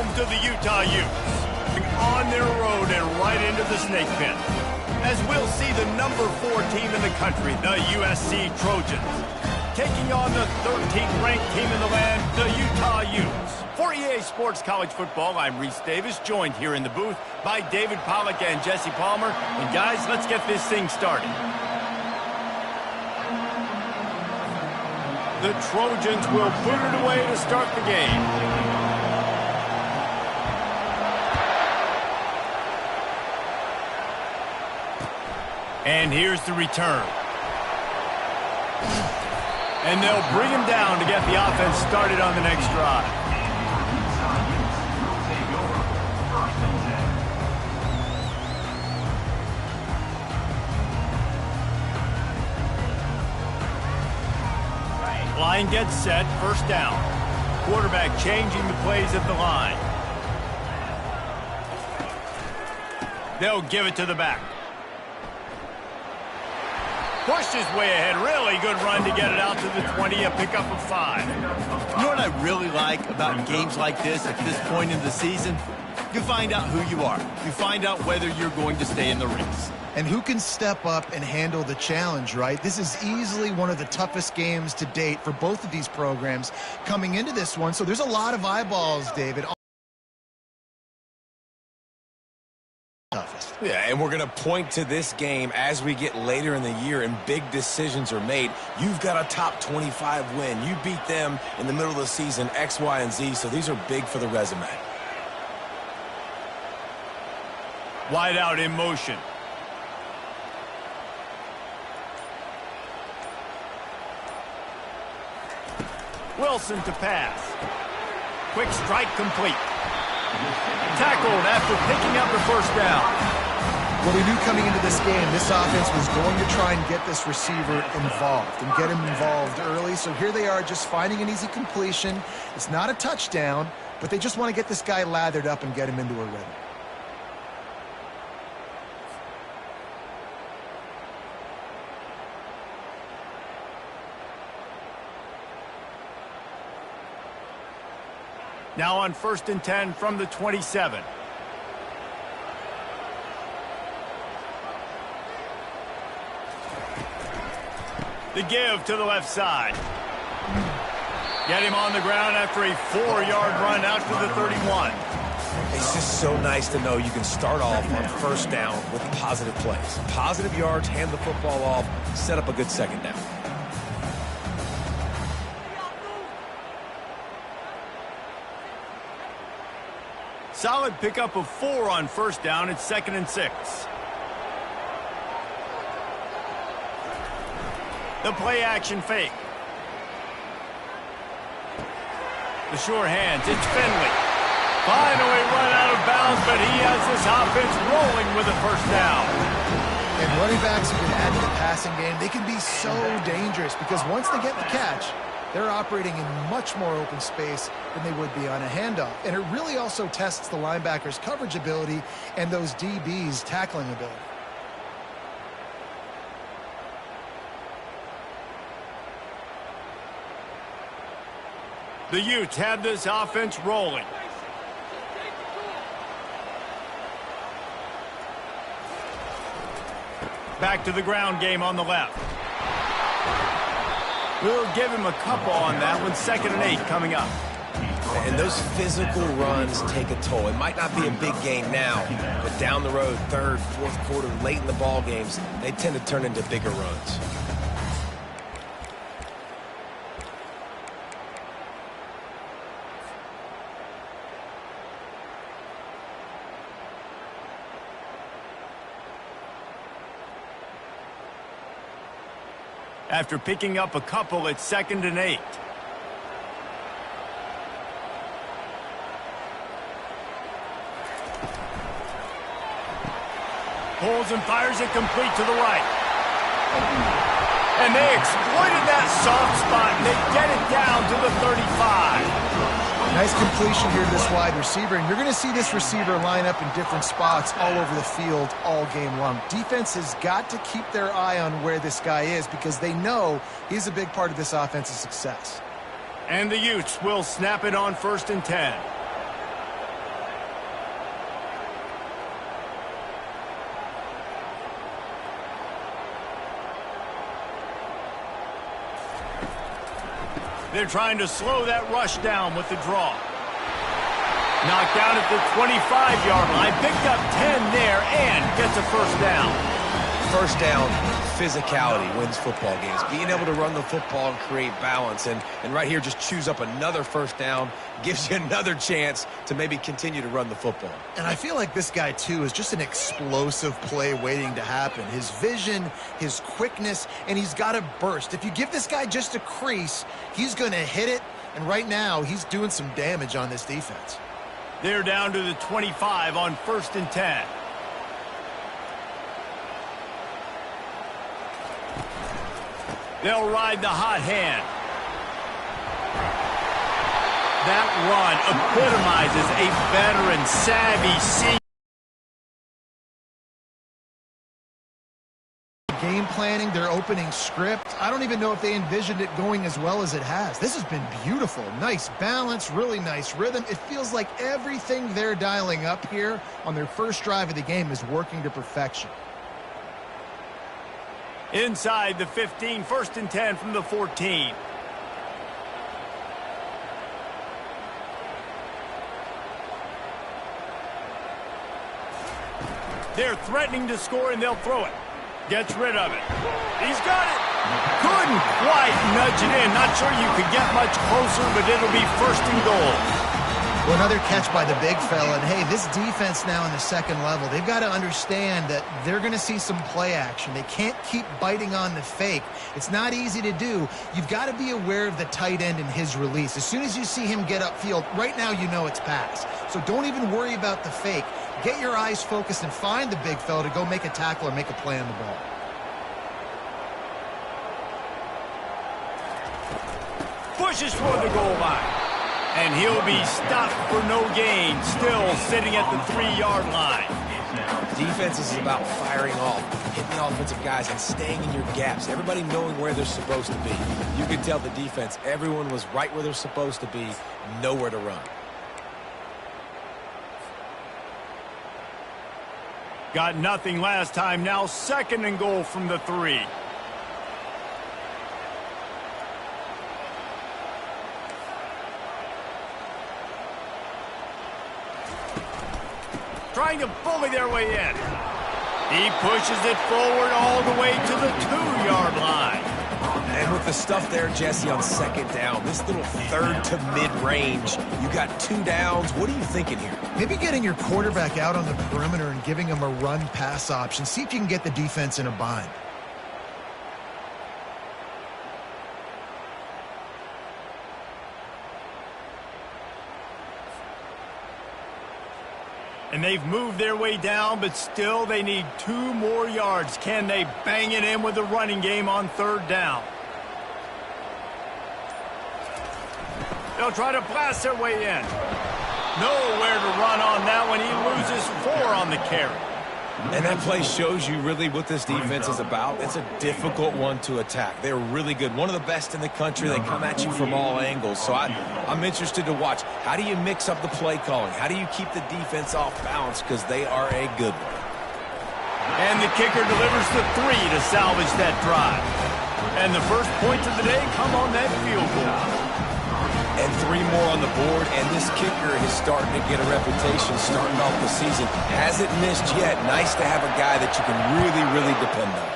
home to the Utah Utes. On their road and right into the snake pit. As we'll see the number 4 team in the country, the USC Trojans, taking on the 13th ranked team in the land, the Utah Utes. For EA Sports College Football, I'm Reese Davis, joined here in the booth by David Pollack and Jesse Palmer. And guys, let's get this thing started. The Trojans will put it away to start the game. And here's the return. And they'll bring him down to get the offense started on the next drive. Line gets set, first down. Quarterback changing the plays at the line. They'll give it to the back. Pushed his way ahead. Really good run to get it out to the 20, a pickup of 5. You know what I really like about games like this at this point in the season? You find out who you are. You find out whether you're going to stay in the race. And who can step up and handle the challenge, right? This is easily one of the toughest games to date for both of these programs coming into this one. So there's a lot of eyeballs, David. Toughest. Yeah, and we're going to point to this game as we get later in the year and big decisions are made. You've got a top 25 win. You beat them in the middle of the season, X, Y, and Z, so these are big for the resume. Wide out in motion. Wilson to pass. Quick strike complete. Tackled after picking up the first down. Well, we knew coming into this game, this offense was going to try and get this receiver involved and get him involved early. So here they are just finding an easy completion. It's not a touchdown, but they just want to get this guy lathered up and get him into a rhythm. Now on 1st and 10 from the 27. The give to the left side. Get him on the ground after a 4-yard run out to the 31. It's just so nice to know you can start off on first down with positive plays. Positive yards, hand the football off, set up a good second down. Solid pickup of 4 on first down. It's 2nd and 6. The play action fake. The sure hands. It's Finley. Finally run out of bounds, but he has this offense rolling with a first down. And running backs who can add to the passing game, they can be so dangerous because once they get the catch, they're operating in much more open space than they would be on a handoff. And it really also tests the linebackers' coverage ability and those DBs' tackling ability. The Utes have this offense rolling. Back to the ground game on the left. We'll give him a couple on that one. 2nd and 8 coming up. And those physical runs take a toll. It might not be a big game now, but down the road, 3rd, 4th quarter, late in the ball games, they tend to turn into bigger runs. After picking up a couple, it's 2nd and 8. Pulls and fires it complete to the right. And they exploited that soft spot, and they get it down to the 35. Nice completion here to this wide receiver, and you're going to see this receiver line up in different spots all over the field all game long. Defense has got to keep their eye on where this guy is because they know he's a big part of this offense's success. And the Utes will snap it on 1st and 10. They're trying to slow that rush down with the draw. Knocked down at the 25-yard line. Picked up 10 there and gets a first down. First down, physicality wins football games. Being able to run the football and create balance. And right here, just choose up another first down. Gives you another chance to maybe continue to run the football. And I feel like this guy, too, is just an explosive play waiting to happen. His vision, his quickness, and he's got a burst. If you give this guy just a crease, he's going to hit it. And right now, he's doing some damage on this defense. They're down to the 25 on 1st and 10. They'll ride the hot hand. That run epitomizes a veteran, savvy senior. Game planning, their opening script. I don't even know if they envisioned it going as well as it has. This has been beautiful. Nice balance, really nice rhythm. It feels like everything they're dialing up here on their first drive of the game is working to perfection. Inside the 15, 1st and 10 from the 14. They're threatening to score, and they'll throw it. Gets rid of it. He's got it. Couldn't quite nudge it in. Not sure you could get much closer, but it'll be 1st and goal. Well, another catch by the big fella. And, hey, this defense now in the second level, they've got to understand that they're going to see some play action. They can't keep biting on the fake. It's not easy to do. You've got to be aware of the tight end and his release. As soon as you see him get upfield, right now you know it's pass. So don't even worry about the fake. Get your eyes focused and find the big fella to go make a tackle or make a play on the ball. Pushes toward the goal line. And he'll be stopped for no gain, still sitting at the 3-yard line. Defense is about firing off, hitting the offensive guys, and staying in your gaps. Everybody knowing where they're supposed to be. You can tell the defense, everyone was right where they're supposed to be, nowhere to run. Got nothing last time, now 2nd and goal from the 3. Trying to bully their way in. He pushes it forward all the way to the 2-yard line. And with the stuff there, Jesse, on 2nd down, this little 3rd to mid-range, you got 2 downs. What are you thinking here? Maybe getting your quarterback out on the perimeter and giving him a run-pass option. See if you can get the defense in a bind. And they've moved their way down, but still they need 2 more yards. Can they bang it in with the running game on 3rd down? They'll try to blast their way in. Nowhere to run on that one. He loses 4 on the carry. And that play shows you really what this defense is about. It's a difficult one to attack. They're really good. One of the best in the country. They come at you from all angles. So I'm interested to watch. How do you mix up the play calling? How do you keep the defense off balance? Because they are a good one. And the kicker delivers the 3 to salvage that drive. And the first points of the day come on that field goal. And 3 more on the board, and this kicker is starting to get a reputation starting off the season. Hasn't missed yet. Nice to have a guy that you can really, really depend on.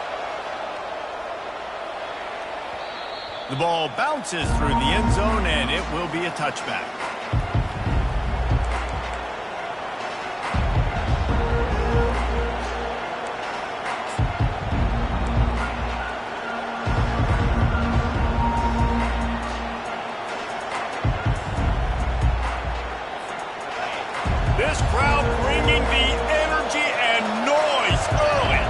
The ball bounces through the end zone, and it will be a touchback. This crowd bringing the energy and noise early.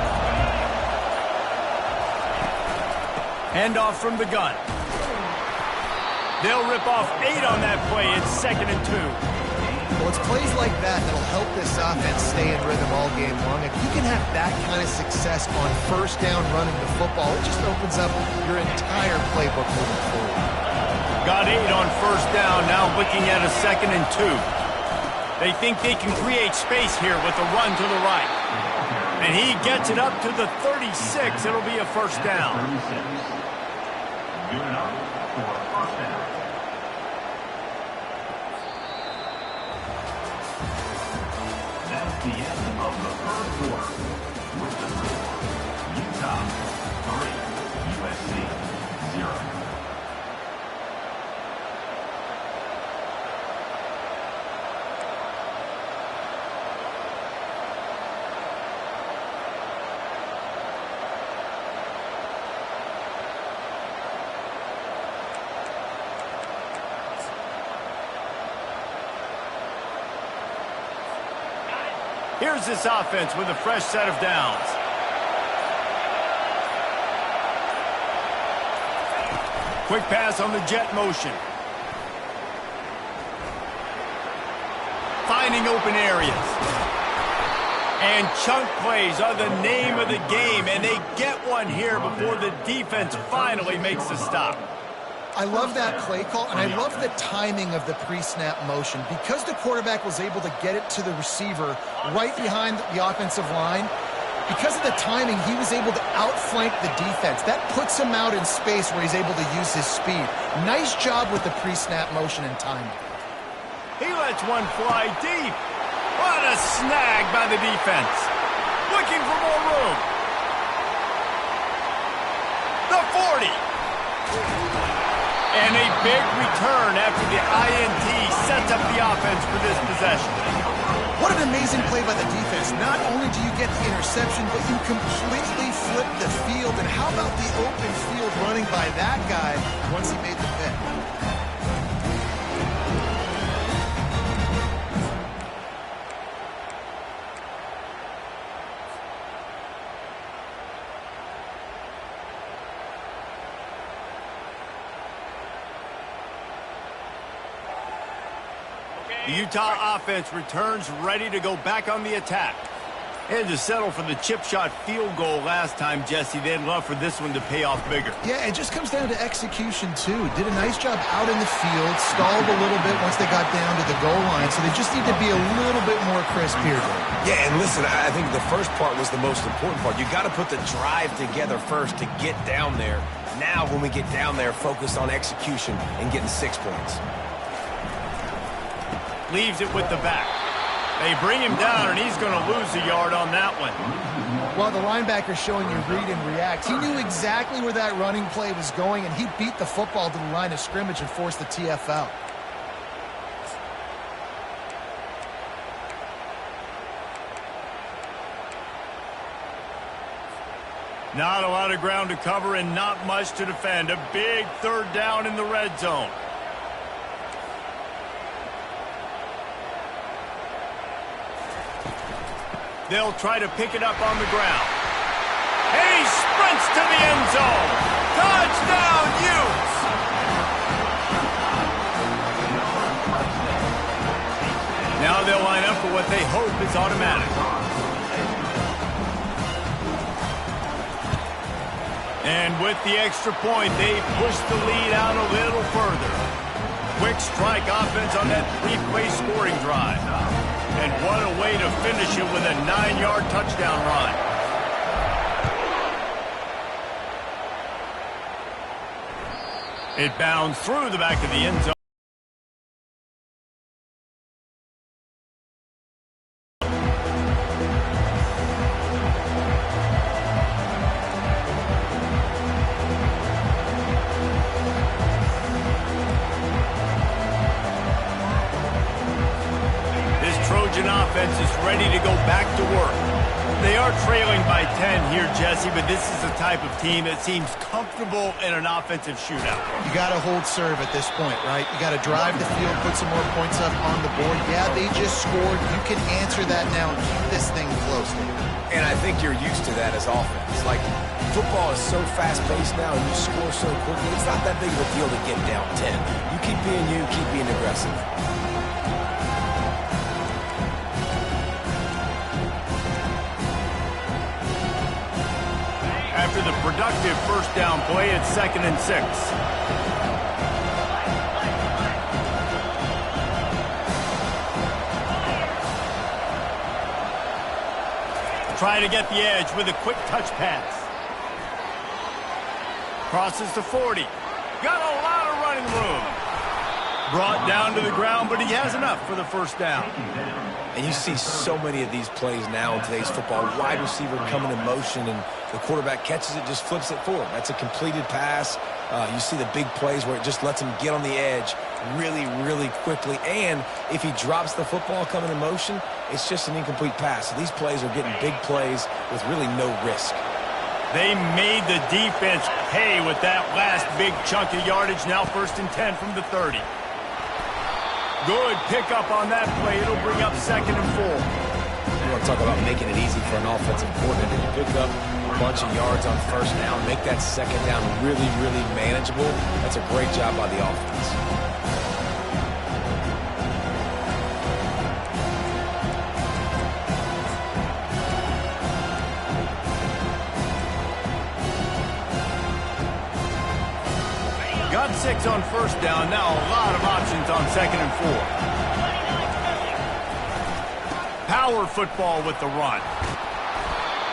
Handoff from the gun. They'll rip off 8 on that play. It's 2nd and 2. Well, it's plays like that that'll help this offense stay in rhythm all game long. If you can have that kind of success on 1st down running the football, it just opens up your entire playbook moving forward. Got 8 on 1st down, now looking at a 2nd and 2. They think they can create space here with a run to the right. And he gets it up to the 36. It'll be a 1st down. Good enough for a 1st down. the end of the third quarter. With the score, Utah 3, USC 0. Here's this offense with a fresh set of downs. Quick pass on the jet motion. Finding open areas. And chunk plays are the name of the game, and they get one here before the defense finally makes the stop. I love that play call, and I love the timing of the pre-snap motion. Because the quarterback was able to get it to the receiver right behind the offensive line, because of the timing, he was able to outflank the defense. That puts him out in space where he's able to use his speed. Nice job with the pre-snap motion and timing. He lets one fly deep. What a snag by the defense. Looking for more room. The 40. And a big return after the INT sets up the offense for this possession. What an amazing play by the defense. Not only do you get the interception, but you completely flip the field. And how about the open field running by that guy once he made the pick? The Utah offense returns ready to go back on the attack. And to settle for the chip shot field goal last time, Jesse, they'd love for this one to pay off bigger. Yeah, it just comes down to execution, too. Did a nice job out in the field, stalled a little bit once they got down to the goal line, so they just need to be a little bit more crisp here. Yeah, and listen, I think the first part was the most important part. You got to put the drive together first to get down there. Now, when we get down there, focus on execution and getting 6 points. Leaves it with the back. They bring him down, and he's going to lose a yard on that one. Well, the linebacker's showing you read and react. He knew exactly where that running play was going, and he beat the football to the line of scrimmage and forced the TFL. Not a lot of ground to cover and not much to defend. A big third down in the red zone. They'll try to pick it up on the ground. And he sprints to the end zone. Touchdown, Utes! Now they'll line up for what they hope is automatic. And with the extra point, they push the lead out a little further. Quick strike offense on that three-play scoring drive. And what a way to finish it with a 9-yard touchdown run. It bounds through the back of the end zone. Offense is ready to go back to work. They are trailing by 10 here, Jesse, but this is the type of team that seems comfortable in an offensive shootout. You got to hold serve at this point, right? You got to drive the field, put some more points up on the board. Yeah, they just scored. You can answer that now and keep this thing close. And I think you're used to that as offense. Like, football is so fast-paced now and you score so quickly, it's not that big of a deal to get down 10. You keep being aggressive. After the productive first down play, it's 2nd and 6. Try to get the edge with a quick touch pass. Crosses to 40. Got a lot of running room. Brought down to the ground, but he has enough for the first down. And you see so many of these plays now in today's football. Wide receiver coming in motion, and the quarterback catches it, just flips it forward. That's a completed pass. You see the big plays where it just lets him get on the edge really, really quickly. And if he drops the football coming in motion, it's just an incomplete pass. So these plays are getting big plays with really no risk. They made the defense pay with that last big chunk of yardage. Now 1st and 10 from the 30. Good pickup on that play. It'll bring up 2nd and 4. You want to talk about making it easy for an offensive coordinator. You pick up a bunch of yards on 1st down, make that 2nd down really, really manageable. That's a great job by the offense. Got 6 on 1st down. Now a lot of options on 2nd and 4. Power football with the run.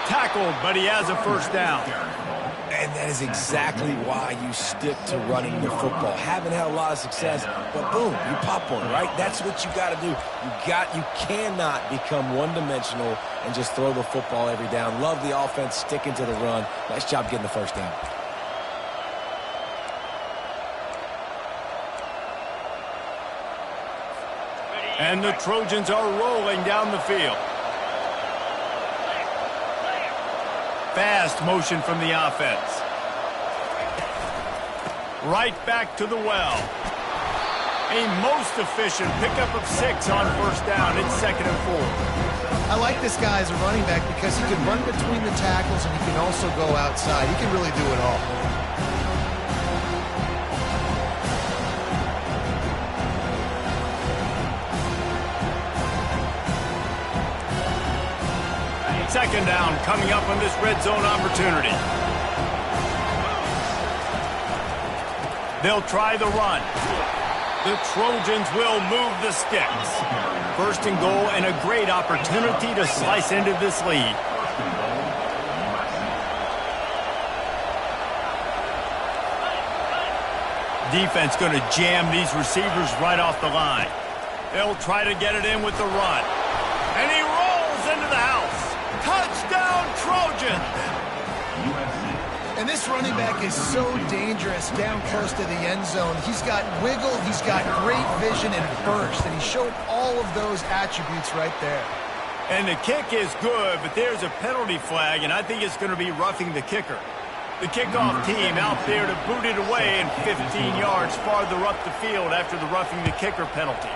Tackled, but he has a 1st down. And that is exactly why you stick to running the football. Haven't had a lot of success, but boom, you pop one, right? That's what you got to do. You cannot become one-dimensional and just throw the football every down. Love the offense sticking to the run. Nice job getting the 1st down. And the Trojans are rolling down the field. Fast motion from the offense. Right back to the well. A most efficient pickup of 6 on 1st down. It's 2nd and 4. I like this guy as a running back because he can run between the tackles and he can also go outside. He can really do it all. Second down coming up on this red zone opportunity. They'll try the run. The Trojans will move the sticks. 1st and goal and a great opportunity to slice into this lead. Defense going to jam these receivers right off the line. They'll try to get it in with the run. And he rolls into the house. Touchdown, Trojans! And this running back is so dangerous down close to the end zone. He's got wiggle, he's got great vision and burst, and he showed all of those attributes right there. And the kick is good, but there's a penalty flag, and I think it's going to be roughing the kicker. The kickoff team out there to boot it away and 15 yards farther up the field after the roughing the kicker penalty.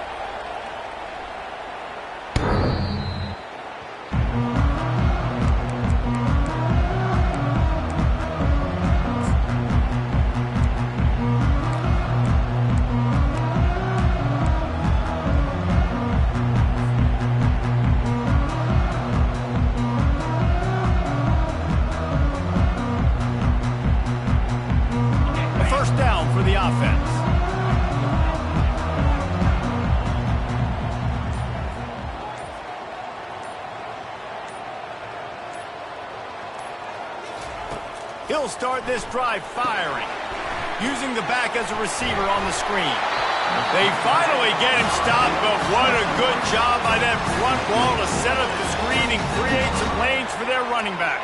He'll start this drive firing, using the back as a receiver on the screen. They finally get him stopped, but what a good job by that front wall to set up the screen and create some lanes for their running back.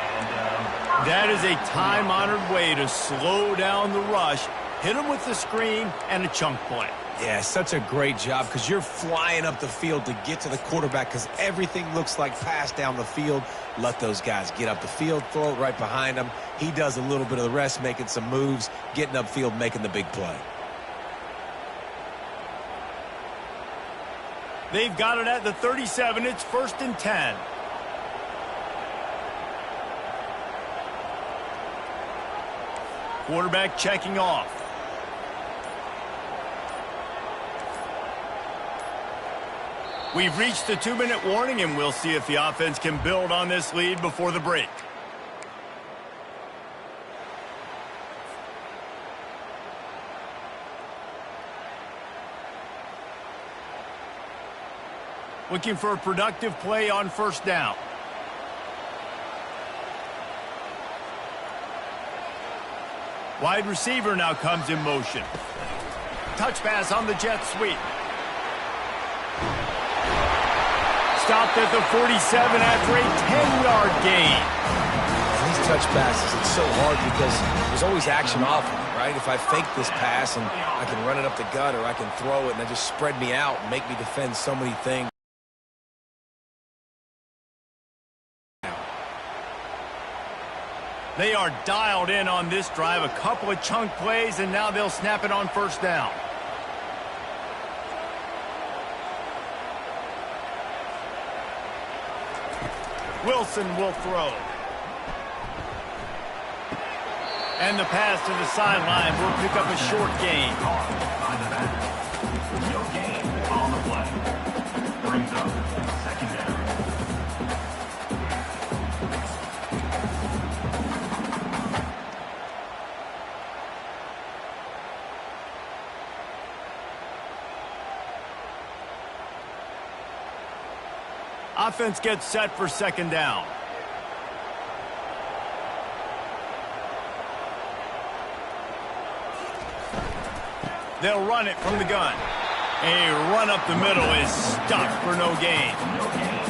That is a time-honored way to slow down the rush, hit him with the screen, and a chunk play. Yeah, such a great job because you're flying up the field to get to the quarterback because everything looks like pass down the field. Let those guys get up the field, throw it right behind him. He does a little bit of the rest, making some moves, getting upfield, making the big play. They've got it at the 37. It's 1st and 10. Quarterback checking off. We've reached the 2-minute warning, and we'll see if the offense can build on this lead before the break. Looking for a productive play on 1st down. Wide receiver now comes in motion. Touch pass on the jet sweep. Stopped at the 47 after a 10-yard gain. And these touch passes, it's so hard because there's always action off of it, right? If I fake this pass and I can run it up the gut or I can throw it and it just spread me out and make me defend so many things. They are dialed in on this drive. A couple of chunk plays, and now they'll snap it on first down. Wilson will throw. And the pass to the sideline will pick up a short gain. No gain on the play. Brings up second down. Offense gets set for second down. They'll run it from the gun. A run up the middle is stopped for no gain.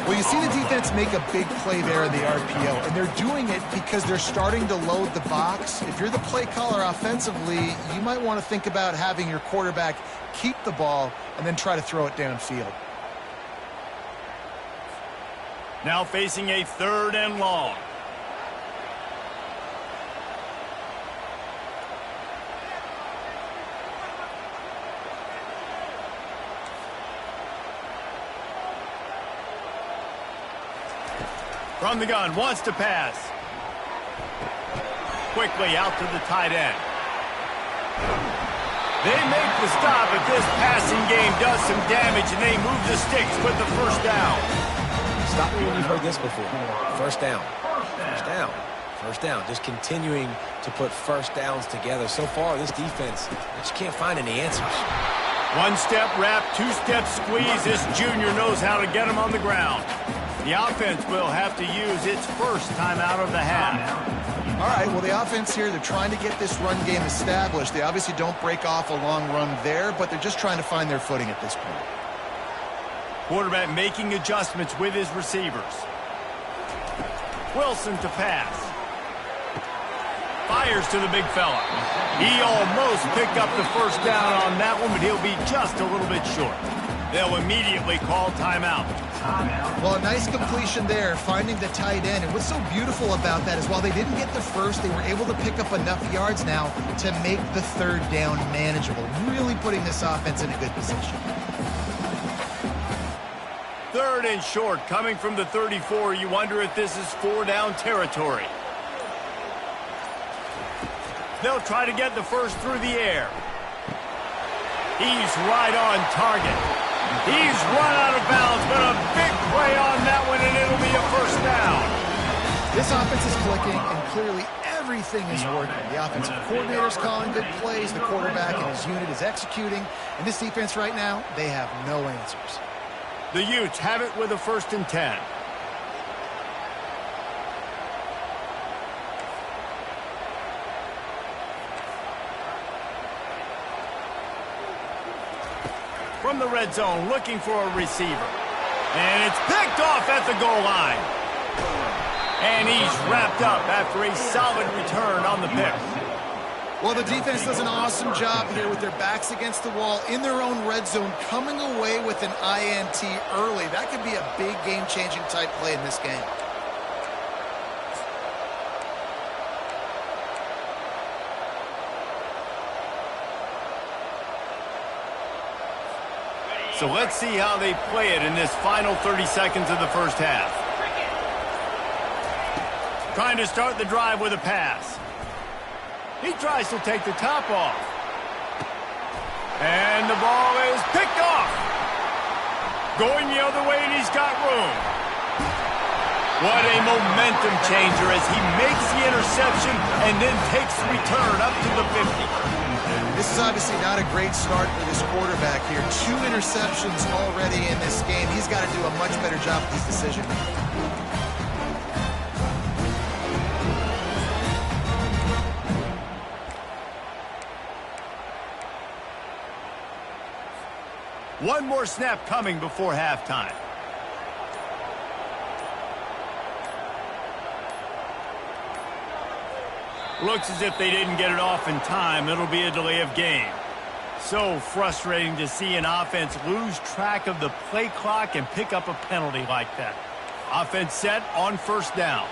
Well, you see the defense make a big play there in the RPO, and they're doing it because they're starting to load the box. If you're the play caller offensively, you might want to think about having your quarterback keep the ball and then try to throw it downfield. Now facing a 3rd and long. From the gun, wants to pass. Quickly out to the tight end. They make the stop, but this passing game does some damage, and they move the sticks with the first down. Stop me when you've heard this before. First down. First down. First down. Just continuing to put first downs together. So far, this defense, I just can't find any answers. 1-step wrap, 2-step squeeze. This junior knows how to get him on the ground. The offense will have to use its first time out of the half. All right, well, the offense here, they're trying to get this run game established. They obviously don't break off a long run there, but they're just trying to find their footing at this point. Quarterback making adjustments with his receivers. Wilson to pass. Fires to the big fella. He almost picked up the first down on that one, but he'll be just a little bit short. They'll immediately call timeout. Well, a nice completion there, finding the tight end. And what's so beautiful about that is while they didn't get the first, they were able to pick up enough yards now to make the 3rd down manageable, really putting this offense in a good position. 3rd and short, coming from the 34. You wonder if this is 4-down territory. They'll try to get the first through the air. He's right on target. He's run out of bounds, but a big play on that one, and it'll be a first down. This offense is clicking, and clearly everything is working. The offensive coordinator's calling good plays. The quarterback and his unit is executing. And this defense right now, they have no answers. The Utes have it with a 1st and 10. From the red zone, looking for a receiver. And it's picked off at the goal line. And he's wrapped up after a solid return on the pick. Well, the defense does an awesome job here with their backs against the wall in their own red zone, coming away with an INT early. That could be a big game-changing type play in this game. So let's see how they play it in this final 30 seconds of the first half. Trying to start the drive with a pass. He tries to take the top off. And the ball is picked off. Going the other way, and he's got room. What a momentum changer as he makes the interception and then takes the return up to the 50. This is obviously not a great start for this quarterback here. 2 interceptions already in this game. He's got to do a much better job with his decision. One more snap coming before halftime. Looks as if they didn't get it off in time. It'll be a delay of game. So frustrating to see an offense lose track of the play clock and pick up a penalty like that. Offense set on first down.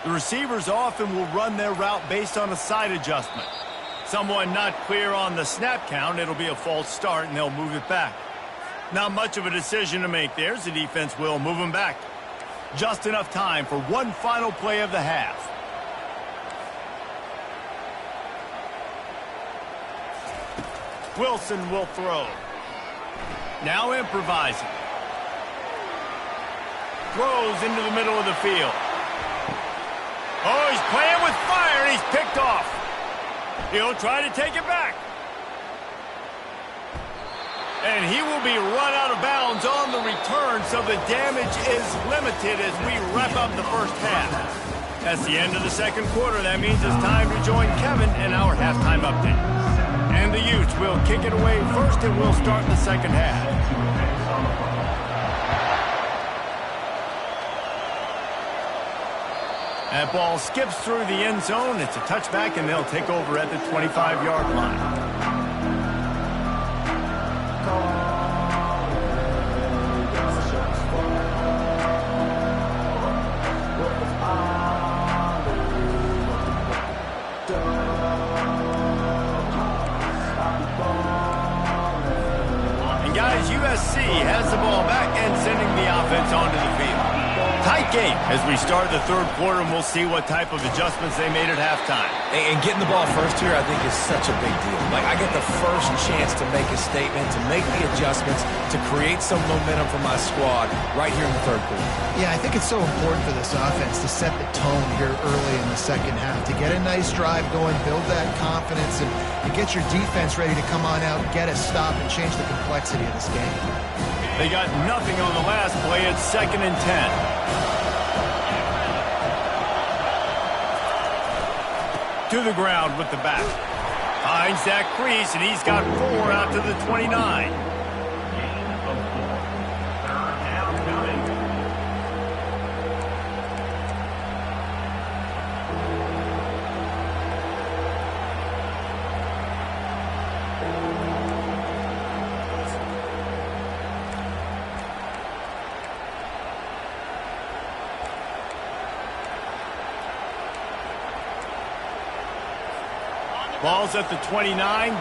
The receivers often will run their route based on a side adjustment. Someone not clear on the snap count, it'll be a false start, and they'll move it back. Not much of a decision to make there, so the defense will move them back. Just enough time for one final play of the half. Wilson will throw. Now improvising. Throws into the middle of the field. Oh, he's playing with fire, and he's picked off. He'll try to take it back. And he will be run out of bounds on the return, so the damage is limited as we wrap up the first half. That's the end of the second quarter. That means it's time to join Kevin in our halftime update. And the Utes will kick it away first, and we'll start the second half. That ball skips through the end zone. It's a touchback, and they'll take over at the 25-yard line. And guys, USC has the ball back and sending the offense onto the field. Tight game as we start the third quarter, and we'll see what type of adjustments they made at halftime. And getting the ball first here, I think, is such a big deal. Like, I get the first chance to make a statement, to make the adjustments, to create some momentum for my squad right here in the third quarter. Yeah, I think it's so important for this offense to set the tone here early in the second half, to get a nice drive going, build that confidence, and get your defense ready to come on out, get a stop, and change the complexity of this game. They got nothing on the last play. It's 2nd and 10. To the ground with the back. Finds that crease, and he's got 4 out to the 29. Ball's at the 29.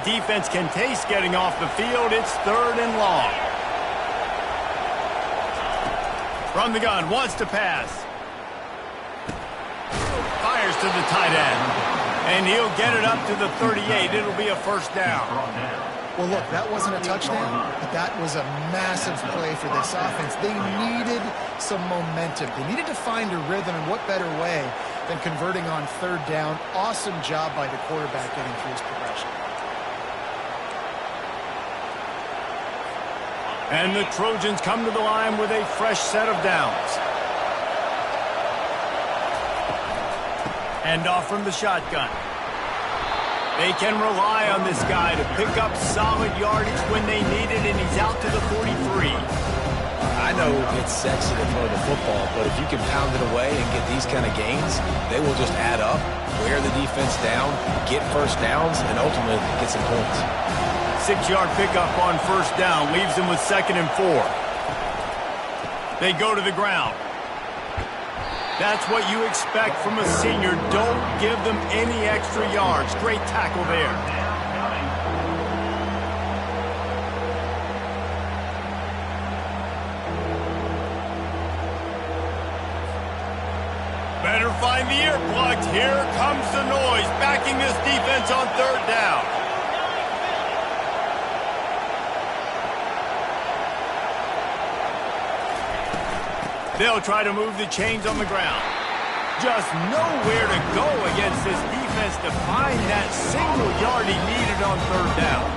Defense can taste getting off the field. It's 3rd and long. From the gun, wants to pass. Fires to the tight end. And he'll get it up to the 38. It'll be a first down. Well, look, that wasn't a touchdown, but that was a massive play for this offense. They needed some momentum. They needed to find a rhythm, and what better way than converting on 3rd down. Awesome job by the quarterback getting through his progression. And the Trojans come to the line with a fresh set of downs. Hand off from the shotgun. They can rely on this guy to pick up solid yardage when they need it, and he's out to the 43. I know it's sexy to throw the football, but if you can pound it away and get these kind of gains, they will just add up, wear the defense down, get first downs, and ultimately get some points. 6-yard pickup on first down leaves them with 2nd and 4. They go to the ground. That's what you expect from a senior. Don't give them any extra yards. Great tackle there. Better find the earplugs. Here comes the noise, backing this defense on 3rd down. They'll try to move the chains on the ground. Just nowhere to go against this defense to find that single yard he needed on 3rd down.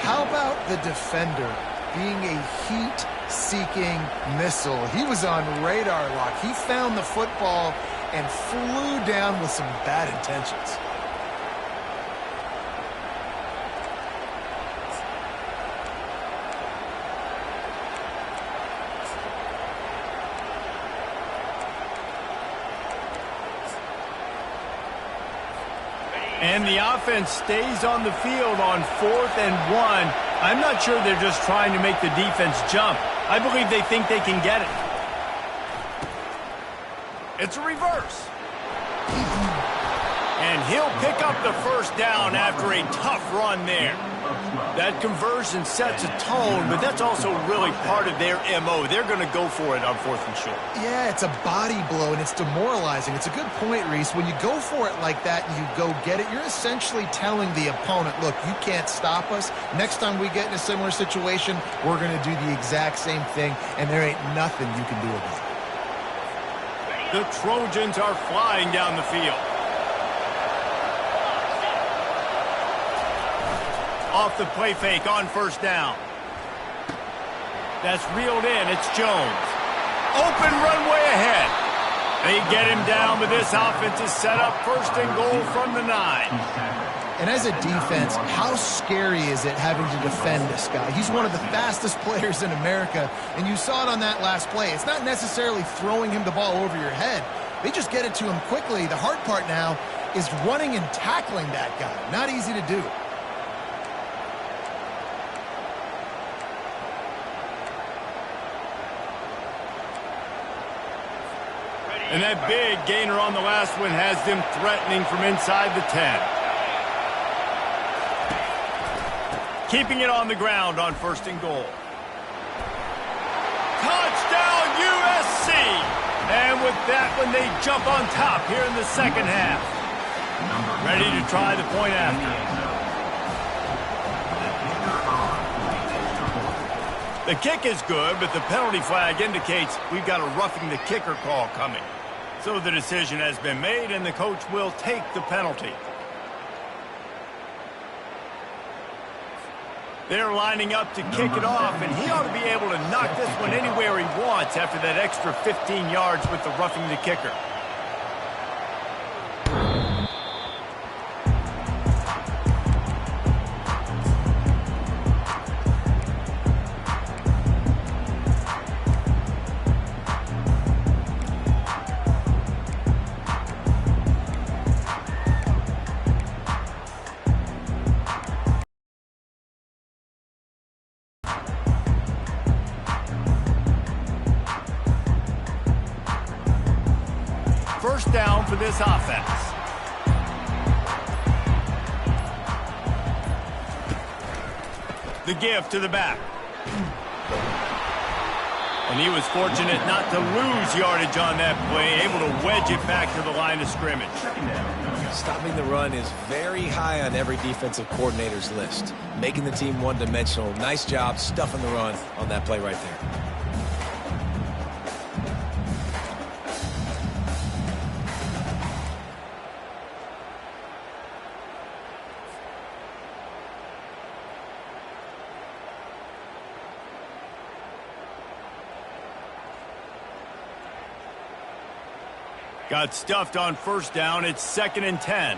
How about the defender being a heat-seeking missile. He was on radar lock. He found the football and flew down with some bad intentions. And the offense stays on the field on 4th and 1. I'm not sure they're just trying to make the defense jump. I believe they think they can get it. It's a reverse. And he'll pick up the first down after a tough run there. That conversion sets a tone, but that's also really part of their MO. They're going to go for it on 4th and short. Yeah, it's a body blow, and it's demoralizing. It's a good point, Reese. When you go for it like that and you go get it, you're essentially telling the opponent, look, you can't stop us. Next time we get in a similar situation, we're going to do the exact same thing, and there ain't nothing you can do about it. The Trojans are flying down the field. Off the play fake on first down. That's reeled in. It's Jones. Open runway ahead. They get him down, but this offense is set up 1st and goal from the 9. And as a defense, how scary is it having to defend this guy? He's one of the fastest players in America, and you saw it on that last play. It's not necessarily throwing him the ball over your head. They just get it to him quickly. The hard part now is running and tackling that guy. Not easy to do. And that big gainer on the last one has them threatening from inside the 10. Keeping it on the ground on 1st and goal. Touchdown, USC! And with that one, they jump on top here in the second half. Ready to try the point after. The kick is good, but the penalty flag indicates we've got a roughing the kicker call coming. So the decision has been made, and the coach will take the penalty. They're lining up to kick it off, and he ought to be able to knock this one anywhere he wants after that extra 15 yards with the roughing the kicker. First down for this offense. The give to the back. And he was fortunate not to lose yardage on that play, able to wedge it back to the line of scrimmage. Stopping the run is very high on every defensive coordinator's list. Making the team one-dimensional. Nice job stuffing the run on that play right there. Got stuffed on first down. It's 2nd and 10.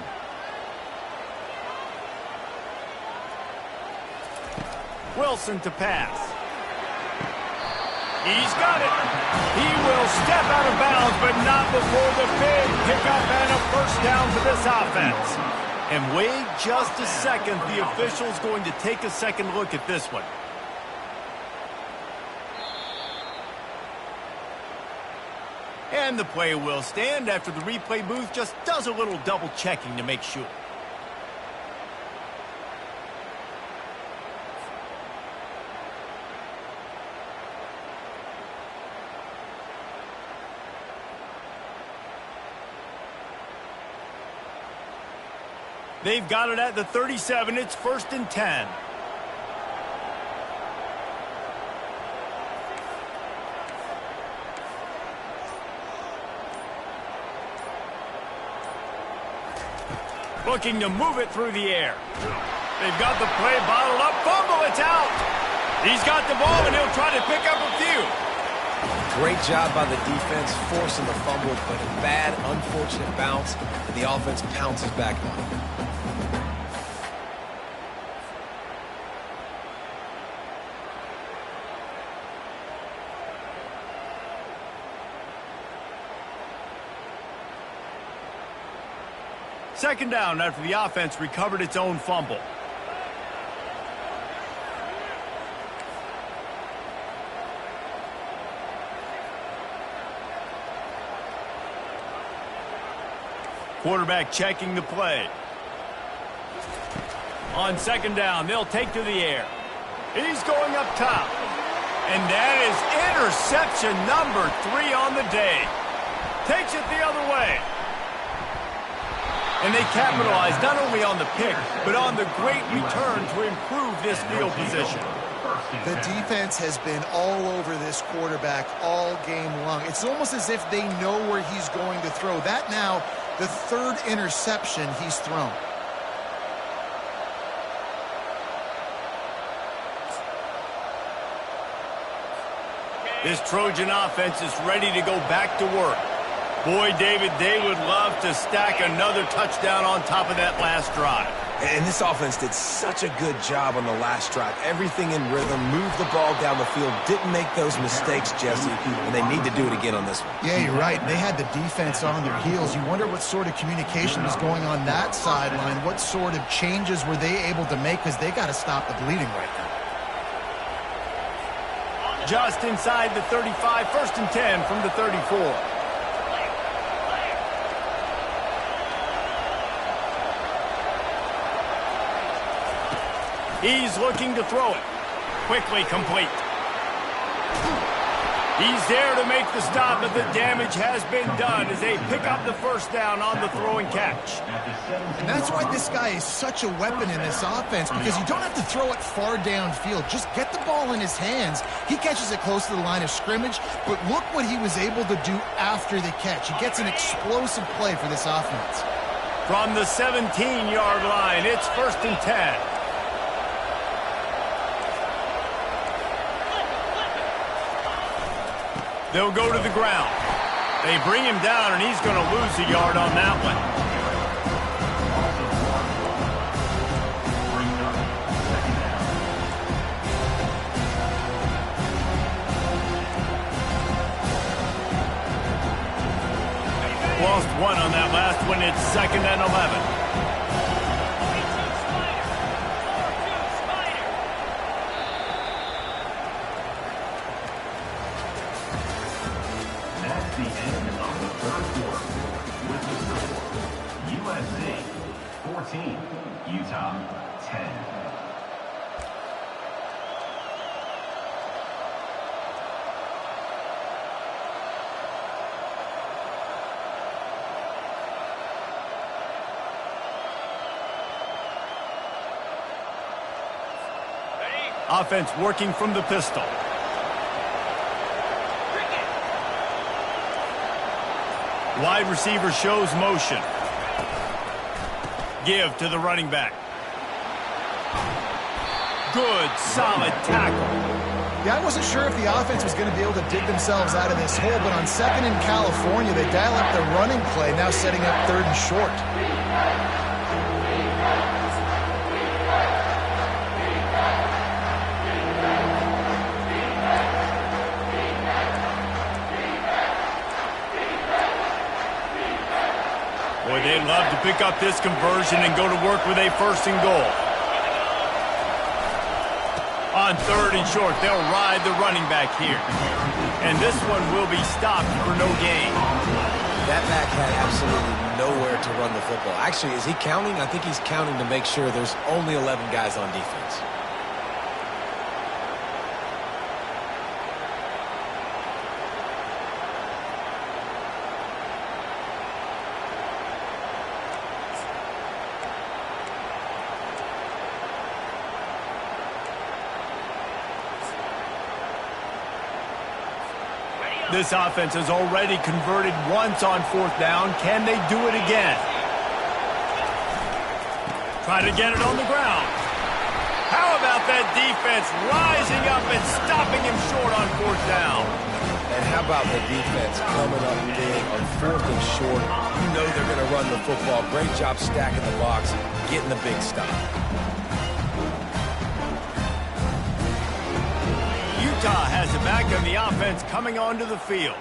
Wilson to pass. He's got it. He will step out of bounds, but not before the big pickup and a first down for this offense. And wait just a second. The official's going to take a second look at this one. And the play will stand after the replay booth just does a little double checking to make sure. They've got it at the 37. It's 1st and 10. Looking to move it through the air. They've got the play bottled up. Fumble, it's out. He's got the ball, and he'll try to pick up a few. Great job by the defense, forcing the fumble, but a bad, unfortunate bounce, and the offense pounces back on it. Second down after the offense recovered its own fumble. Quarterback checking the play. On second down, they'll take to the air. He's going up top. And that is interception number 3 on the day. Takes it the other way. And they capitalize not only on the pick, but on the great return to improve this field position. The defense has been all over this quarterback all game long. It's almost as if they know where he's going to throw. That now, the 3rd interception he's thrown. This Trojan offense is ready to go back to work. Boy, David, they would love to stack another touchdown on top of that last drive. And this offense did such a good job on the last drive. Everything in rhythm, moved the ball down the field, didn't make those mistakes, Jesse, and they need to do it again on this one. Yeah, you're right. They had the defense on their heels. You wonder what sort of communication was going on that sideline. What sort of changes were they able to make, because they got to stop the bleeding right now. Just inside the 35, 1st and 10 from the 34. He's looking to throw it. Quickly complete. He's there to make the stop, but the damage has been done as they pick up the first down on the throw and catch. And that's why this guy is such a weapon in this offense, because you don't have to throw it far downfield. Just get the ball in his hands. He catches it close to the line of scrimmage, but look what he was able to do after the catch. He gets an explosive play for this offense. From the 17-yard line, it's 1st and 10. They'll go to the ground. They bring him down, and he's going to lose a yard on that one. Lost 1 on that last one. It's 2nd and 11. The end of the 3rd quarter with the score USC 14, Utah 10. Offense working from the pistol. Wide receiver shows motion. Give to the running back. Good, solid tackle. Yeah, I wasn't sure if the offense was going to be able to dig themselves out of this hole, but on 2nd in California, they dial up their running play, now setting up 3rd and short. Boy, they'd love to pick up this conversion and go to work with a 1st and goal. On 3rd and short, they'll ride the running back here. And this one will be stopped for no gain. That back had absolutely nowhere to run the football. Actually, is he counting? I think he's counting to make sure there's only 11 guys on defense. This offense has already converted once on 4th down. Can they do it again? Try to get it on the ground. How about about that defense rising up and stopping him short on 4th down? And how about the defense coming up big on 4th and short? You know they're going to run the football. Great job stacking the box, getting the big stop. Utah has it back on the offense coming onto the field.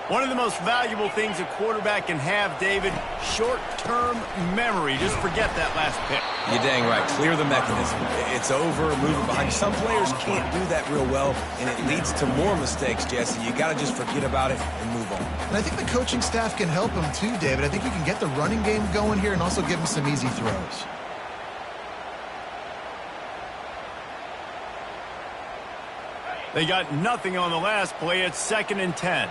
One of the most valuable things a quarterback can have, David, short-term memory. Just forget that last pick. You're dang right. Clear the mechanism. It's over, move it behind you. Some players can't do that real well, and it leads to more mistakes, Jesse. You got to just forget about it and move on. And I think the coaching staff can help him too, David. I think you can get the running game going here and also give him some easy throws. They got nothing on the last play. It's 2nd and 10.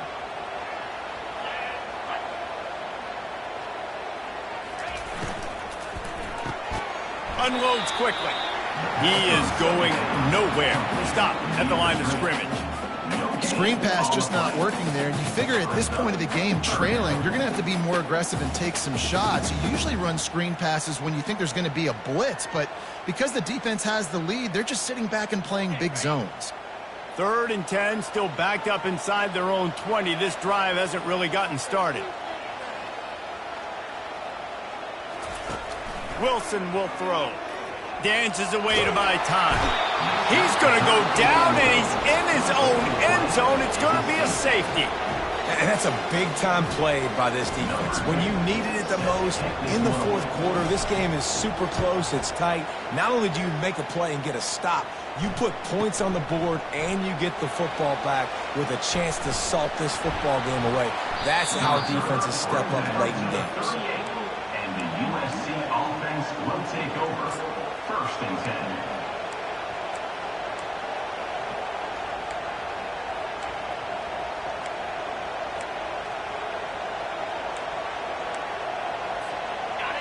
Unloads quickly. He is going nowhere. Stop at the line of scrimmage. Screen pass just not working there. And you figure at this point of the game, trailing, you're going to have to be more aggressive and take some shots. You usually run screen passes when you think there's going to be a blitz, but because the defense has the lead, they're just sitting back and playing big zones. 3rd and 10, still backed up inside their own 20. This drive hasn't really gotten started. Wilson will throw. Dances away to buy time. He's going to go down, and he's in his own end zone. It's going to be a safety. And that's a big-time play by this defense. When you needed it the most in the 4th quarter, this game is super close. It's tight. Not only do you make a play and get a stop, you put points on the board and you get the football back with a chance to salt this football game away. That's how defenses step up late in games. And the USC offense will take over. 1st and 10.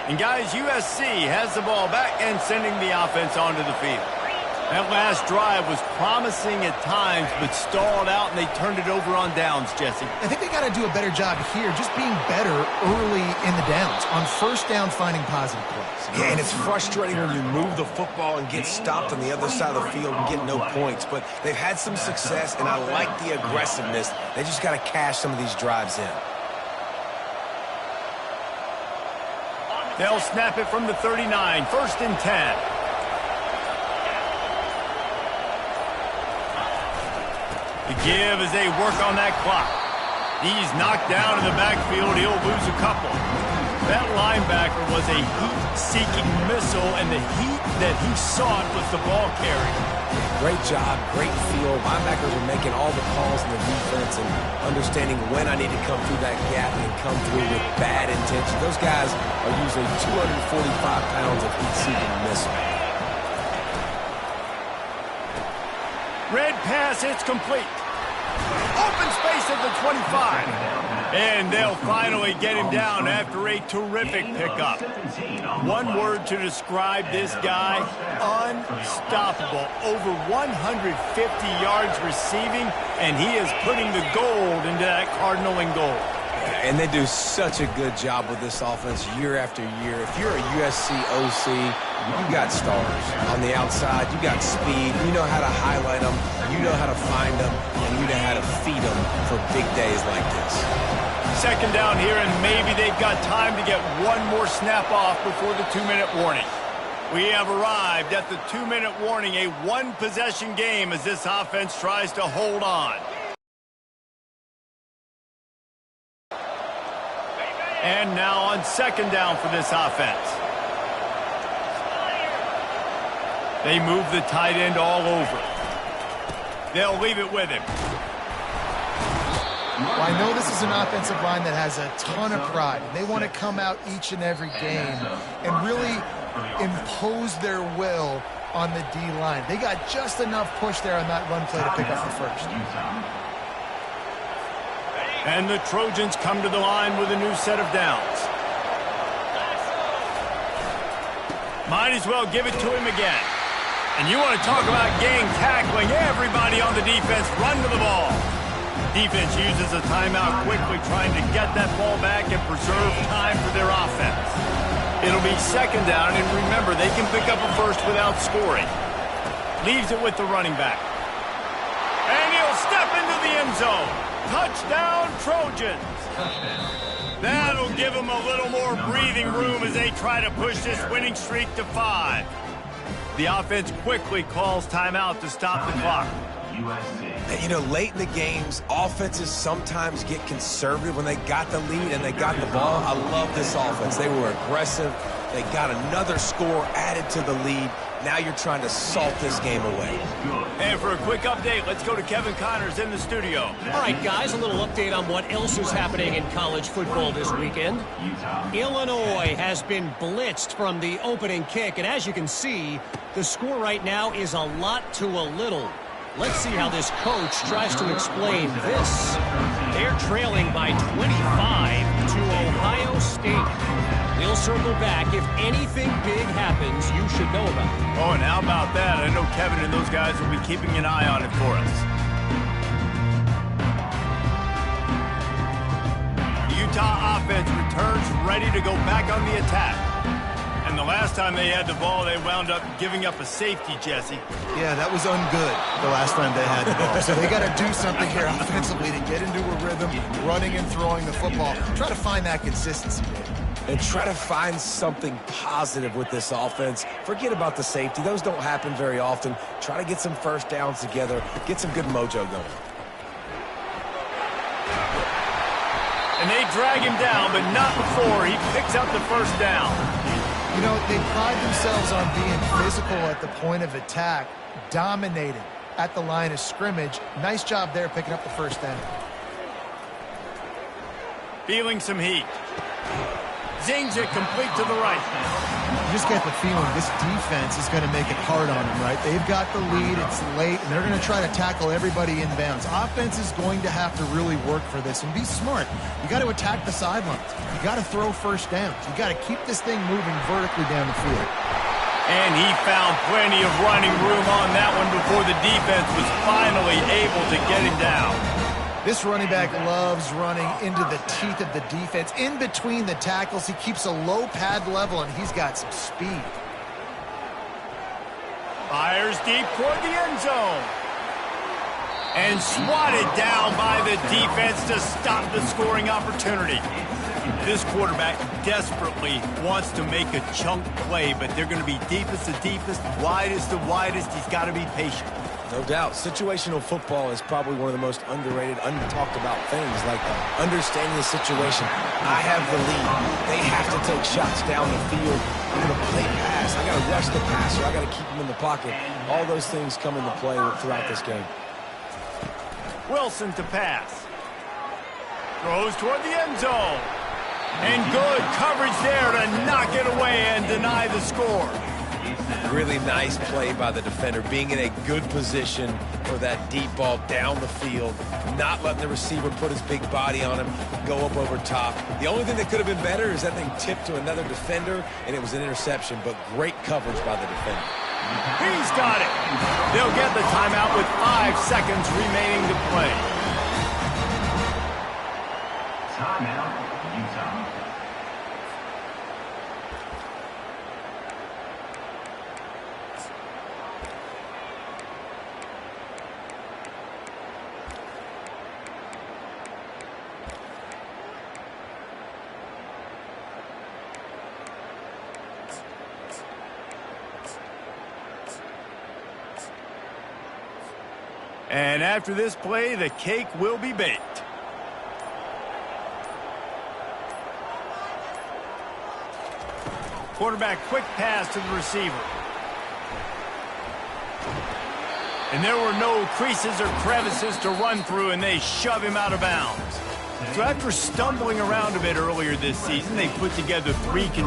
And guys, USC has the ball back and sending the offense onto the field. That last drive was promising at times, but stalled out, and they turned it over on downs, Jesse. I think they got to do a better job here, just being better early in the downs. On 1st down, finding positive plays. Yeah, and it's frustrating when you move the football and get stopped on the other side of the field and get no points. But they've had some success, and I like the aggressiveness. They just got to cash some of these drives in. They'll snap it from the 39, 1st and 10. The give as they work on that clock. He's knocked down in the backfield. He'll lose a couple. That linebacker was a heat-seeking missile, and the heat that he sought was the ball carrier. Great job, great feel. Linebackers are making all the calls in the defense and understanding when I need to come through that gap and come through with bad intention. Those guys are usually 245 pounds of heat-seeking missile. Red pass, it's complete. Open space at the 25. And they'll finally get him down after a terrific pickup. One word to describe this guy, unstoppable. Over 150 yards receiving, and he is putting the gold into that Cardinal and gold. And they do such a good job with this offense year after year. If you're a USC OC, you got stars. On the outside, you got speed. You know how to highlight them. You know how to find them. And you know how to feed them for big days like this. 2nd down here, and maybe they've got time to get one more snap off before the 2-minute warning. We have arrived at the 2-minute warning, a one-possession game as this offense tries to hold on. And now on 2nd down for this offense. They move the tight end all over. They'll leave it with him. Well, I know this is an offensive line that has a ton of pride. They want to come out each and every game and really impose their will on the D-line. They got just enough push there on that run play to pick up the 1st. And the Trojans come to the line with a new set of downs. Might as well give it to him again. And you want to talk about gang tackling. Everybody on the defense run to the ball. Defense uses a timeout quickly, trying to get that ball back and preserve time for their offense. It'll be 2nd down, and remember, they can pick up a 1st without scoring. Leaves it with the running back. And he'll step into the end zone. Touchdown, Trojans. That'll give them a little more breathing room as they try to push this winning streak to 5. The offense quickly calls timeout to stop the clock. And, you know, late in the games, offenses sometimes get conservative when they got the lead and they got the ball. I love this offense. They were aggressive. They got another score added to the lead. Now you're trying to salt this game away. And for a quick update, let's go to Kevin Connors in the studio. All right, guys, a little update on what else is happening in college football this weekend. Illinois has been blitzed from the opening kick, and as you can see, the score right now is a lot to a little. Let's see how this coach tries to explain this. They're trailing by 25 to Ohio State. We'll circle back. If anything big happens, you should know about it. Oh, and how about that? I know Kevin and those guys will be keeping an eye on it for us. The Utah offense returns ready to go back on the attack. And the last time they had the ball, they wound up giving up a safety, Jesse. Yeah, that was ungood the last time they had the ball. So they got to do something here offensively to get into a rhythm, running and throwing the football. Try to find that consistency, Dave. And try to find something positive with this offense. Forget about the safety. Those don't happen very often. Try to get some first downs together. Get some good mojo going. And they drag him down, but not before he picks up the first down. You know, they pride themselves on being physical at the point of attack, dominating at the line of scrimmage. Nice job there picking up the first down. Feeling some heat. Zings it complete to the right. You just get the feeling this defense is going to make it hard on them, right? They've got the lead, it's late, and they're going to try to tackle everybody inbounds. Offense is going to have to really work for this and be smart. You got to attack the sidelines. You got to throw first downs. You got to keep this thing moving vertically down the field. And he found plenty of running room on that one before the defense was finally able to get him down. This running back loves running into the teeth of the defense. In between the tackles, he keeps a low pad level, and he's got some speed. Fires deep toward the end zone. And swatted down by the defense to stop the scoring opportunity. This quarterback desperately wants to make a chunk play, but they're going to be deepest to deepest, widest to widest. He's got to be patient. No doubt. Situational football is probably one of the most underrated, under-talked about things, like understanding the situation. I have the lead. They have to take shots down the field. I'm going to play pass. I got to rush the passer. I got to keep him in the pocket. All those things come into play throughout this game. Wilson to pass. Throws toward the end zone. And good coverage there to knock it away and deny the score. Really nice play by the defender, being in a good position for that deep ball down the field, not letting the receiver put his big body on him, go up over top. The only thing that could have been better is that thing tipped to another defender, and it was an interception, but great coverage by the defender. He's got it. They'll get the timeout with 5 seconds remaining to play. Timeout, Utah. And after this play, the cake will be baked. Quarterback quick pass to the receiver. And there were no creases or crevices to run through, and they shove him out of bounds. So after stumbling around a bit earlier this season, they put together 3 consecutive